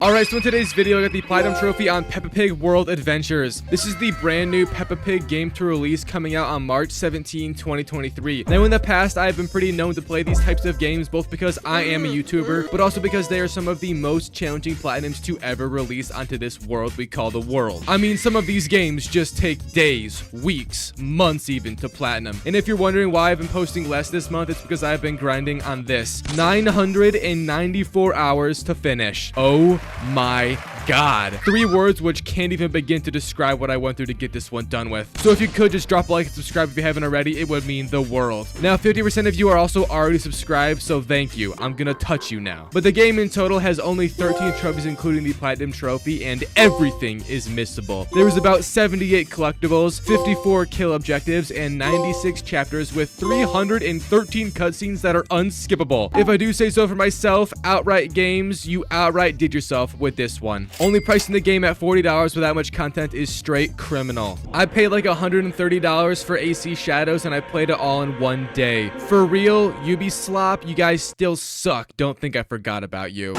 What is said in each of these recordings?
Alright, so in today's video, I got the Platinum Trophy on Peppa Pig World Adventures. This is the brand new Peppa Pig game to release coming out on March 17, 2023. Now, in the past, I've been pretty known to play these types of games, both because I am a YouTuber, but also because they are some of the most challenging Platinums to ever release onto this world we call the world. I mean, some of these games just take days, weeks, months even to Platinum. And if you're wondering why I've been posting less this month, it's because I've been grinding on this. 994 hours to finish. Oh my God. 3 words which can't even begin to describe what I went through to get this one done with. So if you could just drop a like and subscribe if you haven't already, it would mean the world. Now, 50% of you are also already subscribed, so thank you. I'm gonna touch you now. But the game in total has only 13 trophies, including the Platinum Trophy, and everything is missable. There was about 78 collectibles, 54 kill objectives, and 96 chapters with 313 cutscenes that are unskippable. If I do say so for myself, Outright Games, you outright did yourself with this one. Only pricing the game at $40 with that much content is straight criminal. I paid like $130 for AC Shadows and I played it all in one day. For real, Ubislop, you guys still suck. Don't think I forgot about you.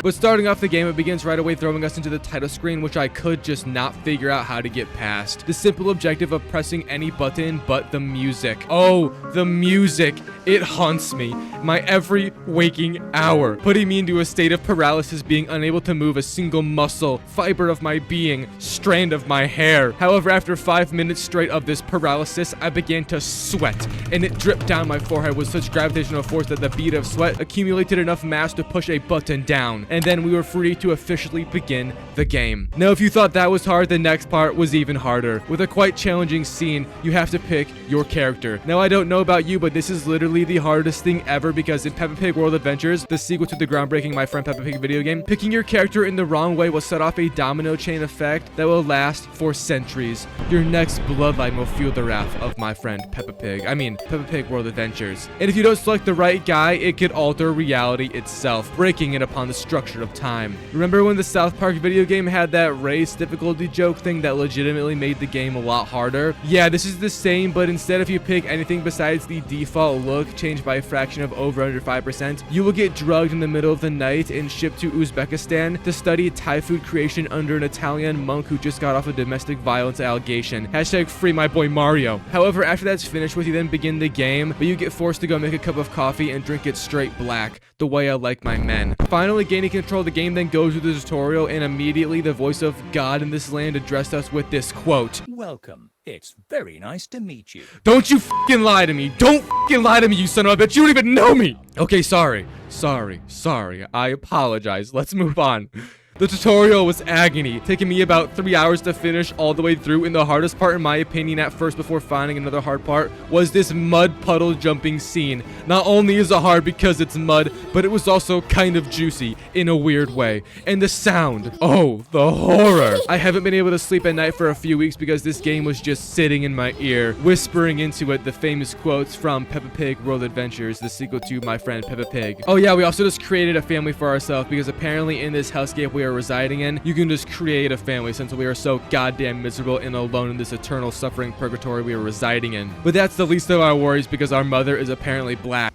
But starting off the game, it begins right away throwing us into the title screen, which I could just not figure out how to get past. The simple objective of pressing any button but the music. Oh, the music. It haunts me my every waking hour, putting me into a state of paralysis, being unable to move a single muscle, fiber of my being, strand of my hair. However, after 5 minutes straight of this paralysis, I began to sweat, and it dripped down my forehead with such gravitational force that the bead of sweat accumulated enough mass to push a button down. And then we were free to officially begin the game. Now, if you thought that was hard, the next part was even harder. With a quite challenging scene, you have to pick your character. Now, I don't know about you, but this is literally the hardest thing ever, because in Peppa Pig World Adventures, the sequel to the groundbreaking My Friend Peppa Pig video game, picking your character in the wrong way will set off a domino chain effect that will last for centuries. Your next bloodline will feel the wrath of My Friend Peppa Pig World Adventures. And if you don't select the right guy, it could alter reality itself, breaking it upon the structure of time. Remember when the South Park video game had that race difficulty joke thing that legitimately made the game a lot harder? Yeah, this is the same, but instead if you pick anything besides the default look, changed by a fraction of over under 5%, you will get drugged in the middle of the night and shipped to Uzbekistan to study Thai food creation under an Italian monk who just got off a domestic violence allegation. Hashtag free my boy Mario. However, after that's finished with, you then begin the game, but you get forced to go make a cup of coffee and drink it straight black, the way I like my men. Finally gaining control of the game then goes through the tutorial, and immediately the voice of God in this land addressed us with this quote. Welcome. It's very nice to meet you. Don't you fucking lie to me. Don't fucking lie to me, you son of a bitch. You don't even know me. Okay, sorry. I apologize. Let's move on. The tutorial was agony, taking me about 3 hours to finish all the way through, and the hardest part in my opinion at first before finding another hard part was this mud puddle jumping scene. Not only is it hard because it's mud, but it was also kind of juicy in a weird way. And the sound, oh, the horror. I haven't been able to sleep at night for a few weeks because this game was just sitting in my ear, whispering into it the famous quotes from Peppa Pig World Adventures, the sequel to My Friend Peppa Pig. Oh yeah, we also just created a family for ourselves because apparently in this hellscape we are residing in, you can just create a family since we are so goddamn miserable and alone in this eternal suffering purgatory we are residing in. But that's the least of our worries because our mother is apparently black.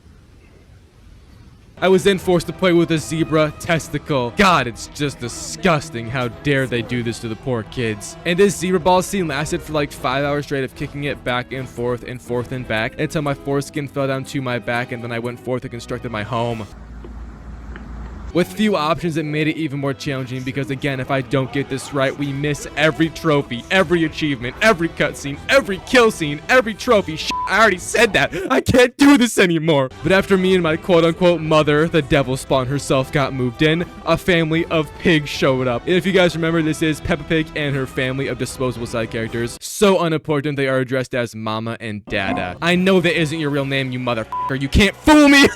I was then forced to play with a zebra testicle. God, it's just disgusting. How dare they do this to the poor kids. And this zebra ball scene lasted for like 5 hours straight of kicking it back and forth and back until my foreskin fell down to my back, and then I went forth and constructed my home. With few options, it made it even more challenging because, again, if I don't get this right, we miss every trophy, every achievement, every cutscene, every kill scene, every trophy. Shit, I already said that. I can't do this anymore. But after me and my quote-unquote mother, the devil spawn herself, got moved in, a family of pigs showed up. And if you guys remember, this is Peppa Pig and her family of disposable side characters. So unimportant, they are addressed as Mama and Dada. I know that isn't your real name, you motherfucker. You can't fool me.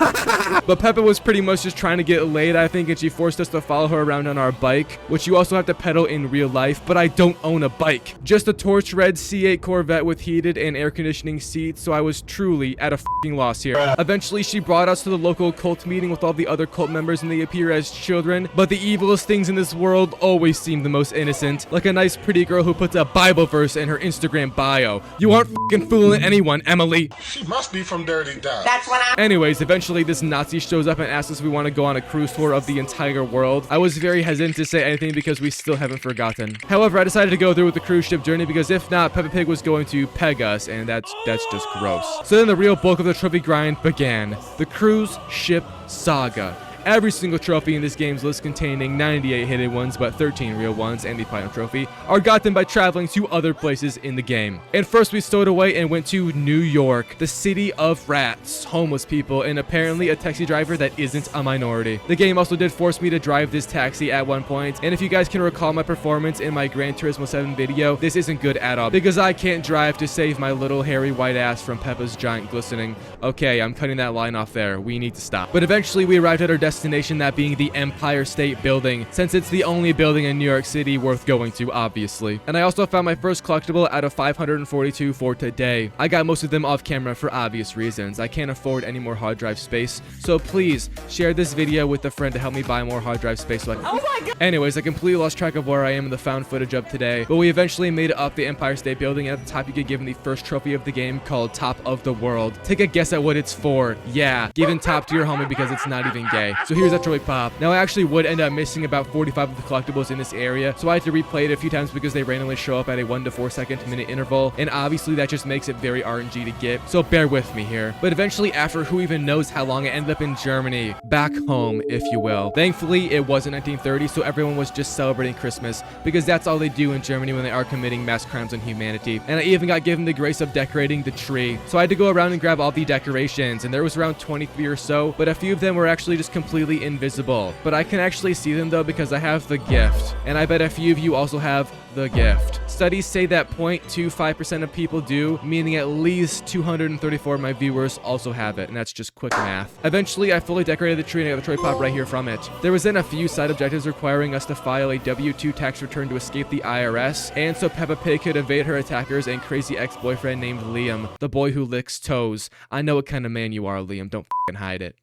But Peppa was pretty much just trying to get laid, I think, and she forced us to follow her around on our bike, which you also have to pedal in real life, but I don't own a bike. Just a torch red C8 Corvette with heated and air conditioning seats, so I was truly at a f***ing loss here. Eventually, she brought us to the local cult meeting with all the other cult members, and they appear as children, but the evilest things in this world always seem the most innocent, like a nice pretty girl who puts a Bible verse in her Instagram bio. You aren't f***ing fooling anyone, Emily. She must be from Dirty Dog. That's what I'm... Anyways, eventually this Nazi shows up and asks us if we want to go on a cruise tour of the entire world. I was very hesitant to say anything because we still haven't forgotten. However, I decided to go through with the cruise ship journey because if not, Peppa Pig was going to peg us, and that's just gross. So then the real bulk of the trophy grind began. The cruise ship saga. Every single trophy in this game's list, containing 98 hidden ones but 13 real ones and the platinum trophy, are gotten by traveling to other places in the game. And first we stowed away and went to New York, the city of rats, homeless people, and apparently a taxi driver that isn't a minority. The game also did force me to drive this taxi at one point, and if you guys can recall my performance in my Gran Turismo 7 video, this isn't good at all because I can't drive to save my little hairy white ass from Peppa's giant glistening. Okay, I'm cutting that line off there. We need to stop. But eventually we arrived at our destination, that being the Empire State Building, since it's the only building in New York City worth going to, obviously. And I also found my first collectible out of 542 for today. I got most of them off camera for obvious reasons. I can't afford any more hard drive space, so please share this video with a friend to help me buy more hard drive space. Oh my god! Anyways, I completely lost track of where I am in the found footage of today, but we eventually made it up the Empire State Building, and at the top you get given the first trophy of the game called Top of the World. Take a guess at what it's for. Yeah, giving top to your homie because it's not even gay. So here's that trophy pop. Now I actually would end up missing about 45 of the collectibles in this area, so I had to replay it a few times because they randomly show up at a 1 to 4 second minute interval, and obviously that just makes it very RNG to get, so bear with me here. But eventually, after who even knows how long, I ended up in Germany, back home if you will. Thankfully it wasn't 1930, so everyone was just celebrating Christmas because that's all they do in Germany when they are committing mass crimes on humanity. And I even got given the grace of decorating the tree, so I had to go around and grab all the decorations, and there was around 23 or so, but a few of them were actually just completely invisible. But I can actually see them though because I have the gift, and I bet a few of you also have the gift. Studies say that 0.25% of people do, meaning at least 234 of my viewers also have it, and that's just quick math. Eventually, I fully decorated the tree and I got the trophy pop right here from it. There was then a few side objectives requiring us to file a W-2 tax return to escape the IRS, and so Peppa Pig could evade her attackers and crazy ex-boyfriend named Liam, the boy who licks toes. I know what kind of man you are, Liam. Don't f***ing hide it.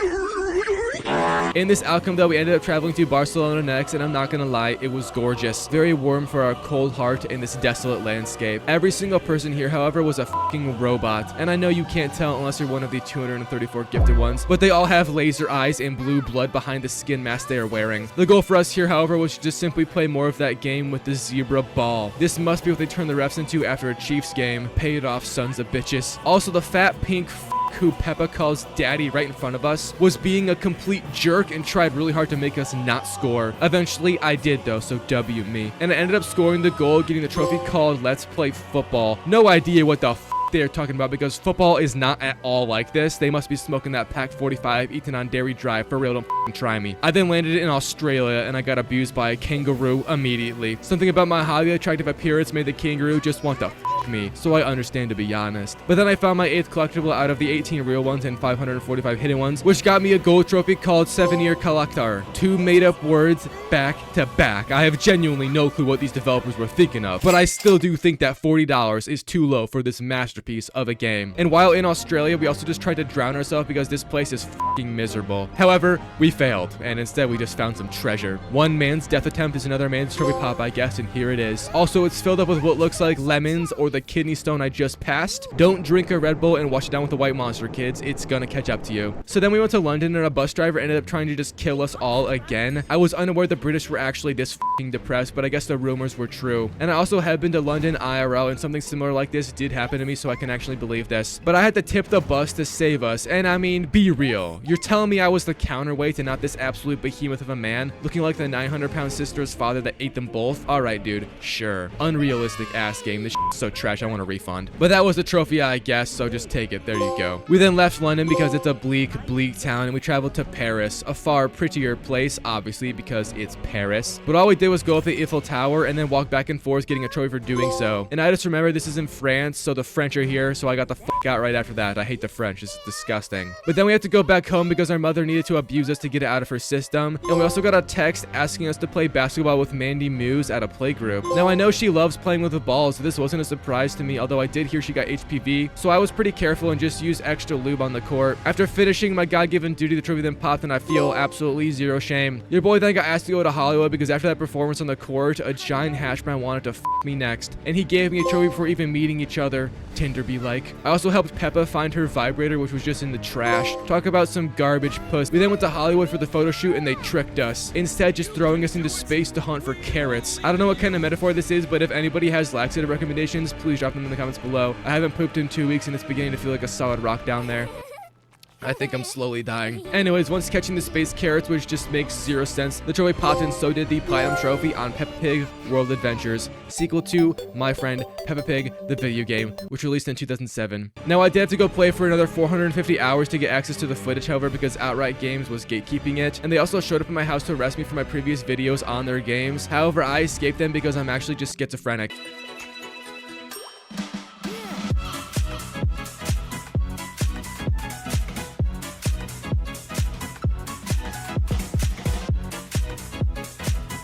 In this outcome though, we ended up traveling to Barcelona next, and I'm not gonna lie, it was gorgeous. Very warm for our cold heart in this desolate landscape. Every single person here, however, was a fucking robot, and I know you can't tell unless you're one of the 234 gifted ones, but they all have laser eyes and blue blood behind the skin mask they are wearing. The goal for us here, however, was to just simply play more of that game with the zebra ball. This must be what they turned the refs into after a Chiefs game. Pay it off, sons of bitches. Also, the fat pink who Peppa calls daddy right in front of us was being a complete jerk and tried really hard to make us not score. Eventually I did though, so W me. And I ended up scoring the goal, getting the trophy called Let's Play Football. No idea what the f they're talking about because football is not at all like this. They must be smoking that Pack 45 eaten on Dairy Drive. For real, don't try me. I then landed in Australia and I got abused by a kangaroo immediately. Something about my highly attractive appearance made the kangaroo just want to me, so I understand, to be honest. But then I found my 8th collectible out of the 18 real ones and 545 hidden ones, which got me a gold trophy called 7-Year Collector. 2 made-up words back to back. I have genuinely no clue what these developers were thinking of, but I still do think that $40 is too low for this masterpiece of a game. And while in Australia, we also just tried to drown ourselves because this place is fucking miserable. However, we failed, and instead we just found some treasure. One man's death attempt is another man's trophy pop, I guess, and here it is. Also, it's filled up with what looks like lemons or the kidney stone I just passed. Don't drink a Red Bull and wash it down with the white monster, kids. It's gonna catch up to you. So then we went to London, and a bus driver ended up trying to just kill us all again. I was unaware the British were actually this fucking depressed, but I guess the rumors were true. And I also have been to London IRL, and something similar like this did happen to me, so I can actually believe this. But I had to tip the bus to save us, and I mean, be real. You're telling me I was the counterweight and not this absolute behemoth of a man, looking like the 900-pound sister's father that ate them both? Alright, dude. Sure. Unrealistic ass game. This shit's so trash, I want a refund. But that was the trophy, I guess, so just take it. There you go. We then left London because it's a bleak town, and we traveled to Paris, a far prettier place, obviously, because it's Paris. But all we did was go up the Eiffel Tower and then walk back and forth, getting a trophy for doing so. And I just remember this is in France, so the French are here, so I got the fuck out right after that. I hate the French. It's disgusting. But then we had to go back home because our mother needed to abuse us to get it out of her system. And we also got a text asking us to play basketball with Mandy Muse at a playgroup. Now, I know she loves playing with the ball, so this wasn't a surprise to me, although I did hear she got HPV, so I was pretty careful and just used extra lube on the court. After finishing my God-given duty, the trophy then popped, and I feel absolutely zero shame. Your boy then got asked to go to Hollywood because after that performance on the court, a giant hash brown wanted to f me next, and he gave me a trophy before even meeting each other. Tinder be like. I also helped Peppa find her vibrator, which was just in the trash. Talk about some garbage puss. We then went to Hollywood for the photo shoot and they tricked us, instead just throwing us into space to hunt for carrots. I don't know what kind of metaphor this is, but if anybody has laxative recommendations, please drop them in the comments below. I haven't pooped in 2 weeks and it's beginning to feel like a solid rock down there. I think I'm slowly dying. Anyways, once catching the space carrots, which just makes zero sense, the trophy popped and so did the platinum trophy on Peppa Pig World Adventures, sequel to My Friend Peppa Pig, the video game, which released in 2007. Now, I did have to go play for another 450 hours to get access to the footage, however, because Outright Games was gatekeeping it, and they also showed up in my house to arrest me for my previous videos on their games. However, I escaped them because I'm actually just schizophrenic.